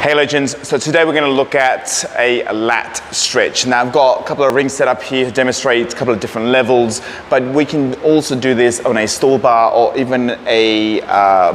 Hey legends, so today we're going to look at a lat stretch. Now I've got a couple of rings set up here to demonstrate a couple of different levels, but we can also do this on a stall bar or even a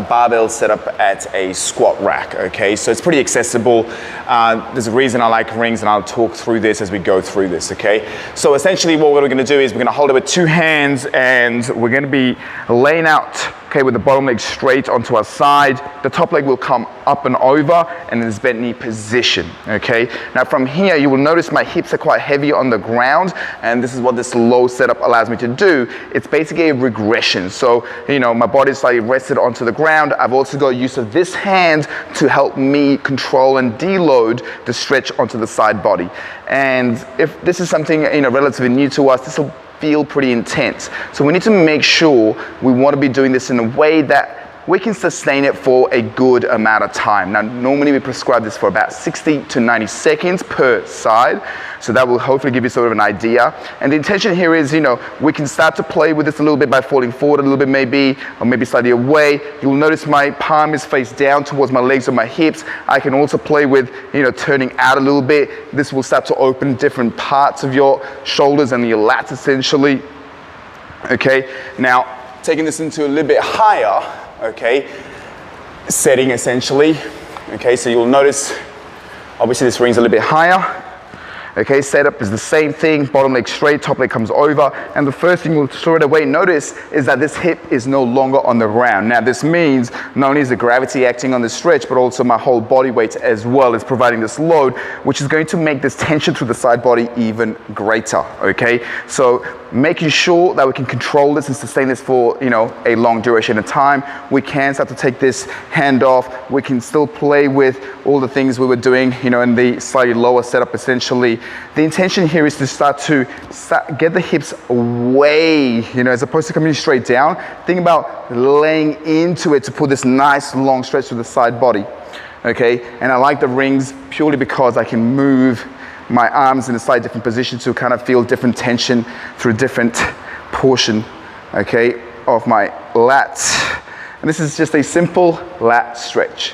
barbell set up at a squat rack, okay? So it's pretty accessible. There's a reason I like rings and I'll talk through this as we go through this, okay? So essentially what we're going to do is we're going to hold it with two hands and we're going to be laying out, okay, with the bottom leg straight onto our side. The top leg will come up and over and in this bent knee position, okay? Now from here, you will notice my hips are quite heavy on the ground, and this is what this low setup allows me to do. It's basically a regression. So, you know, my body's slightly rested onto the ground. I've also got use of this hand to help me control and deload the stretch onto the side body. And if this is something, you know, relatively new to us, this will feel pretty intense. So we need to make sure we want to be doing this in a way that we can sustain it for a good amount of time. Now, normally we prescribe this for about 60 to 90 seconds per side. So that will hopefully give you sort of an idea. And the intention here is, you know, we can start to play with this a little bit by falling forward a little bit maybe, or maybe slightly away. You'll notice my palm is face down towards my legs or my hips. I can also play with, you know, turning out a little bit. This will start to open different parts of your shoulders and your lats essentially. Okay, now taking this into a little bit higher, okay, setting essentially. Okay, so you'll notice, obviously this ring's a little bit higher. Okay, setup is the same thing, bottom leg straight, top leg comes over, and the first thing you'll straight away notice is that this hip is no longer on the ground. Now this means not only is the gravity acting on the stretch, but also my whole body weight as well is providing this load, which is going to make this tension through the side body even greater, okay? So making sure that we can control this and sustain this for, you know, a long duration of time. We can start to take this hand off. We can still play with all the things we were doing, you know, in the slightly lower setup essentially. The intention here is to start to get the hips away, you know, as opposed to coming straight down. Think about laying into it to put this nice long stretch to the side body, okay? And I like the rings purely because I can move my arms in a slightly different position to kind of feel different tension through a different portion, okay, of my lats. And this is just a simple lat stretch.